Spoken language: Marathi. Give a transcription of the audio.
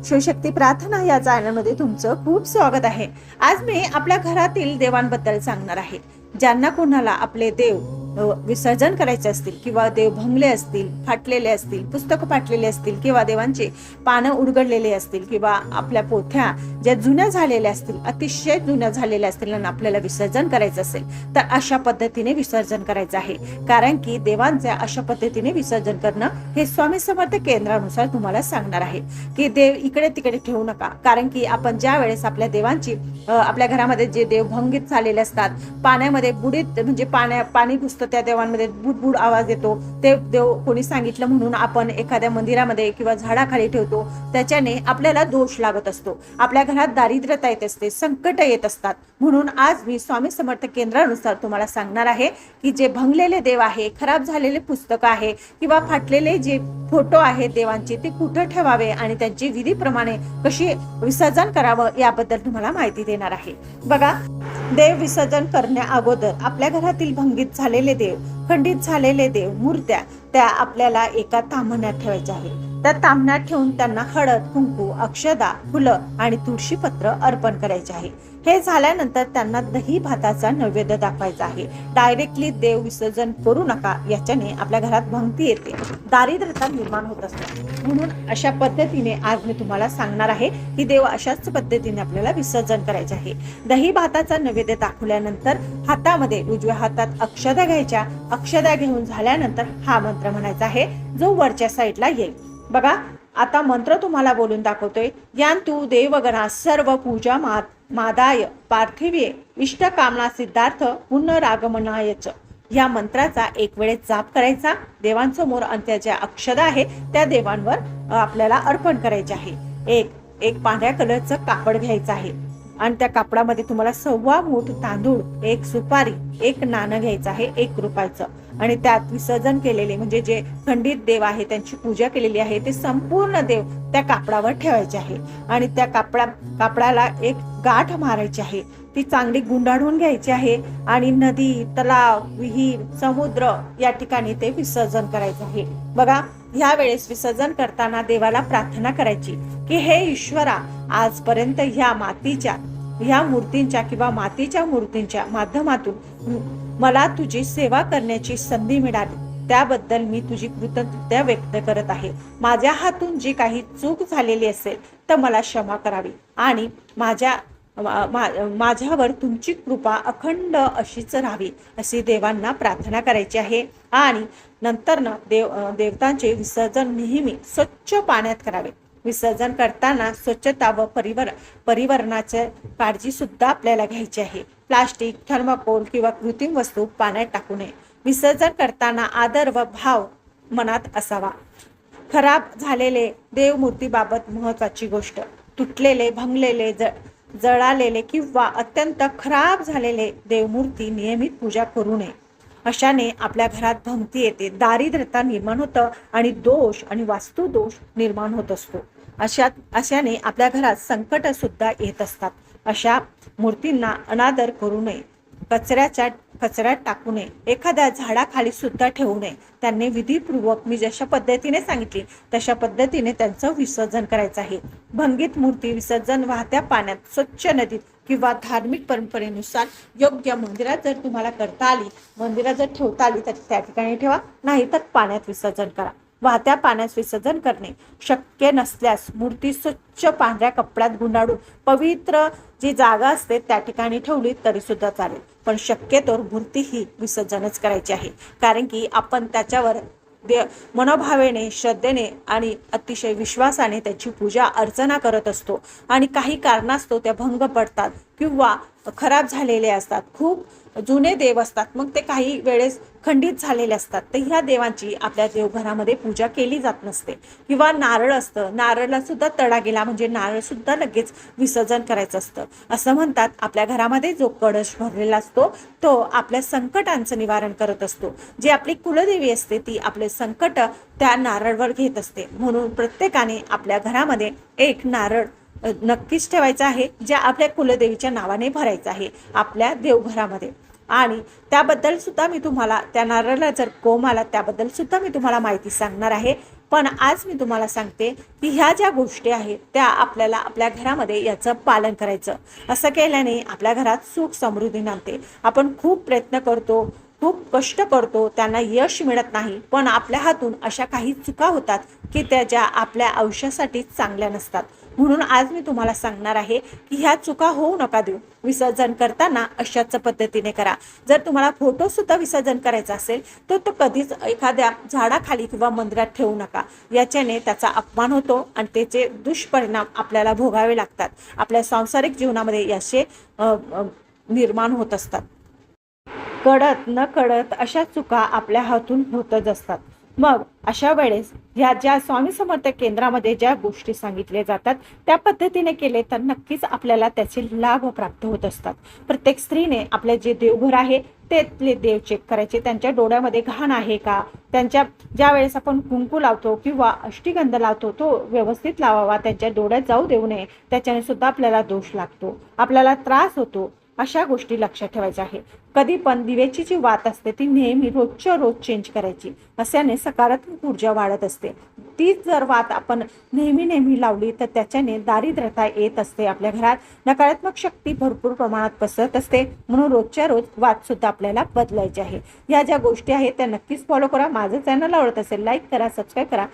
शिवशक्ती प्रार्थना या चॅनलमध्ये तुमचं खूप स्वागत आहे। आज मी आपल्या घरातील देवांबद्दल सांगणार आहे। ज्यांना कोणाला आपले देव विसर्जन करायचे असतील किंवा देव भंगले असतील, फाटलेले असतील, पुस्तकं फाटलेले असतील किंवा देवांचे पानं उडगडलेले असतील किंवा आपल्या पोथ्या ज्या जुन्या झालेल्या असतील, अतिशय जुन्या झालेल्या असतील आणि आपल्याला विसर्जन करायचं असेल तर अशा पद्धतीने विसर्जन करायचं आहे। कारण की देवांचे अशा पद्धतीने विसर्जन करणं हे स्वामी समर्थ केंद्रानुसार तुम्हाला सांगणार आहे की देव इकडे तिकडे ठेवू नका। कारण की आपण ज्या वेळेस आपल्या देवांची आपल्या घरामध्ये जे देव भंगित झालेले असतात, पाण्यामध्ये बुडीत म्हणजे पाणी घुसतं, त्या देवांमध्ये बुडबुड आवाज येतो, ते देव कोणी सांगितलं म्हणून आपण एखाद्या मंदिरामध्ये किंवा झाडाखाली ठेवतो, त्याच्याने आपल्याला दोष लागत असतो, आपल्या घरात दारिद्र्यता येत असते, संकट येत असतात। म्हणून आज मी स्वामी समर्थ केंद्रानुसार तुम्हाला सांगणार आहे की जे भंगलेले देव आहे, खराब झालेले पुस्तक आहे किंवा फाटलेले जे फोटो आहेत देवांचे ते कुठे ठेवावे आणि त्यांची विधीप्रमाणे कशी विसर्जन करावं याबद्दल तुम्हाला माहिती देणार आहे। बघा, देव विसर्जन करण्या अगोदर आपल्या घरातील भंगित झालेले देव, खंडित झालेले देव, मूर्त्या त्या आपल्याला एका ताम्हण्यात ठेवायच्या आहे। त्या ताम्हण्यात ठेवून त्यांना हळद, कुंकू, अक्षदा, फुलं आणि तुळशी पत्र अर्पण करायचे आहे। हे झाल्यानंतर त्यांना दही भाताचा नैवेद्य दाखवायचा आहे। डायरेक्टली देव विसर्जन करू नका, याच्याने आपल्या घरात भंगती येते, दारिद्र्यता निर्माण होत असते। म्हणून अशा पद्धतीने आज मी तुम्हाला सांगणार आहे की देव अशाच पद्धतीने आपल्याला विसर्जन करायचे आहे। दही भाताचा नैवेद्य दाखवल्यानंतर हातामध्ये उजव्या हातात अक्षदा घ्यायच्या, अक्षदा घेऊन झाल्यानंतर हा मंत्र म्हणायचा आहे जो वरच्या साईडला येईल। बघा, आता मंत्र तुम्हाला बोलून दाखवतोय। यान्तु देवगणा सर्व पूजा मादाय पार्थिवे इष्ट कामना सिद्धार्थ पुनरागमनायच। या मंत्राचा एक वेळेस जाप करायचा देवांसमोर आणि त्या ज्या अक्षदा आहे त्या देवांवर आपल्याला अर्पण करायचे आहे। एक पांढऱ्या कलरचं कापड घ्यायचं आहे आणि त्या कापडामध्ये तुम्हाला 1.25 मूठ तांदूळ, 1 सुपारी, 1 नाणं घ्यायचं आहे 1 रुपयाचं आणि त्यात विसर्जन केलेले म्हणजे जे खंडित देव आहे त्यांची पूजा केलेली आहे ते संपूर्ण देव त्या कापडावर ठेवायचे आहे आणि त्या कापडाला एक गाठ मारायची आहे, ती चांगली गुंडाळून घ्यायची आहे आणि नदी, तलाव, विहीर, समुद्र या ठिकाणी ते विसर्जन करायचं आहे। बघा, ह्या वेळेस विसर्जन करताना देवाला प्रार्थना करायची की हे ईश्वरा, आजपर्यंत ह्या मूर्तींच्या किंवा मातीच्या मूर्तींच्या माध्यमातून मला तुझी सेवा करण्याची संधी मिळाली, त्याबद्दल मी तुझी कृतज्ञता व्यक्त करत आहे। माझ्या हातून जी काही चूक झालेली असेल तर मला क्षमा करावी आणि माझ्यावर तुमची कृपा अखंड अशीच राहावी अशी देवांना प्रार्थना करायची आहे। आणि नंतर देवतांचे विसर्जन नेहमी स्वच्छ पाण्यात करावे। विसर्जन करताना स्वच्छता व परिवरणाची काळजी सुद्धा आपल्याला घ्यायची आहे। प्लास्टिक, थर्माकोल किंवा कृत्रिम वस्तू पाण्यात टाकू नये। विसर्जन करताना आदर व भाव मनात असावा। खराब झालेले देवमूर्तीबाबत महत्त्वाची गोष्ट, तुटलेले, भंगलेले, जळालेले किंवा अत्यंत खराब झालेले देवमूर्ती नियमित पूजा करू नये। अशाने आपल्या घरात भंगती येते, दारिद्र्यता निर्माण होतं आणि दोष आणि वास्तुदोष निर्माण होत असतो। अशाने आपल्या घरात संकट सुद्धा येत असतात। अशा मूर्तींना अनादर करू नये, कचऱ्यात टाकू नये, एखाद्या झाडाखाली सुद्धा ठेवू नये। त्यांनी विधीपूर्वक मी जशा पद्धतीने सांगितली तशा पद्धतीने त्यांचं विसर्जन करायचं आहे। भंगित मूर्ती विसर्जन वाहत्या पाण्यात, स्वच्छ नदीत किंवा धार्मिक परंपरेनुसार योग्य मंदिरात जर तुम्हाला करता आली, मंदिरात जर ठेवता आली तर त्या ठिकाणी ठेवा, नाही तर पाण्यात विसर्जन करा। वाहत्या पाण्यात विसर्जन करणे शक्य नसल्यास मूर्ती स्वच्छ पांढऱ्या कपड्यात गुंडाळून पवित्र जी जागा असते त्या ठिकाणी ठेवली तरी सुद्धा चालेल, पण शक्यतो मूर्ती ही विसर्जनच करायची आहे। कारण की आपण त्याच्यावर मनोभावेने, श्रद्धेने आणि अतिशय विश्वासाने त्याची पूजा अर्चना करत असतो आणि काही कारणास्तव त्या भंग पडतात किंवा खराब झालेले असतात, खूप जुने देव असतात, मग ते काही वेळेस खंडित झालेले असतात, तर ह्या देवांची आपल्या देवघरामध्ये पूजा केली जात नसते। किंवा नारळ असतं, नारळाला सुद्धा तडा गेला म्हणजे नारळ सुद्धा लगेच विसर्जन करायचं असतं। असं म्हणतात आपल्या घरामध्ये जो कळश भरलेला असतो तो आपल्या संकटांचं निवारण करत असतो। जी आपली कुलदेवी असते ती आपले संकट त्या नारळवर घेत असते। म्हणून प्रत्येकाने आपल्या घरामध्ये एक नारळ नक्कीच ठेवायचा आहे, ज्या आपल्या कुलदेवीच्या नावाने भरायचा आहे आपल्या देवघरामध्ये। आणि त्याबद्दल सुद्धा मी तुम्हाला, त्या नारळाला जर कोंब आला त्याबद्दल सुद्धा मी तुम्हाला माहिती सांगणार आहे। पण आज मी तुम्हाला सांगते की ह्या ज्या गोष्टी आहेत त्या आपल्याला आपल्या घरामध्ये याचं पालन करायचं. असं केल्याने आपल्या घरात सुख समृद्धी नांदते. आपण खूप प्रयत्न करतो, खूप कष्ट करतो, त्यांना यश मिळत नाही, पण आपल्या हातून अशा काही चुका होतात की त्या ज्या आपल्या आयुष्यासाठी चांगल्या नसतात. म्हणून आज मी तुम्हाला सांगणार आहे की ह्या चुका होऊ नका देऊ. विसर्जन करताना अशाच पद्धतीने करा. जर तुम्हाला फोटो सुद्धा विसर्जन करायचा असेल तर तो कधीच एखाद्या झाडाखाली किंवा मंदिरात ठेवू नका. याच्याने त्याचा अपमान होतो आणि त्याचे दुष्परिणाम आपल्याला भोगावे लागतात. आपल्या सांसारिक जीवनामध्ये याचे निर्माण होत असतात. कळत न कळत अशा चुका आपल्या हातून होतच असतात. मग अशा वेळेस ह्या ज्या स्वामी समर्थ केंद्रामध्ये ज्या गोष्टी सांगितल्या जातात त्या पद्धतीने केले तर नक्कीच आपल्याला त्याचे लाभ प्राप्त होत असतात. प्रत्येक स्त्रीने आपले जे देवघर आहे तेथले देव चेक करायचे. त्यांच्या डोळ्यामध्ये घाण आहे का, त्यांच्या ज्या वेळेस आपण कुंकू लावतो किंवा अष्टीगंध लावतो तो व्यवस्थित लावावा, त्यांच्या डोळ्यात जाऊ देऊ नये. त्याच्याने सुद्धा आपल्याला दोष लागतो, आपल्याला त्रास होतो. अशा गोष्टी लक्षात ठेवायच्या आहे. कधी पण दिव्याची जी वात असते ती नेहमी रोजच्या रोज चेंज करायची. अशाने सकारात्मक ऊर्जा वाढत असते. तीच जर वात आपण नेहमी नेहमी लावली तर त्याच्याने दारिद्र्यता येत असते. आपल्या घरात नकारात्मक शक्ती भरपूर प्रमाणात पसरत असते. म्हणून रोजच्या रोज वात सुद्धा आपल्याला बदलायची आहे. या ज्या गोष्टी आहेत त्या नक्कीच फॉलो करा. माझं चॅनल आवडत असेल लाईक करा, सबस्क्राईब करा.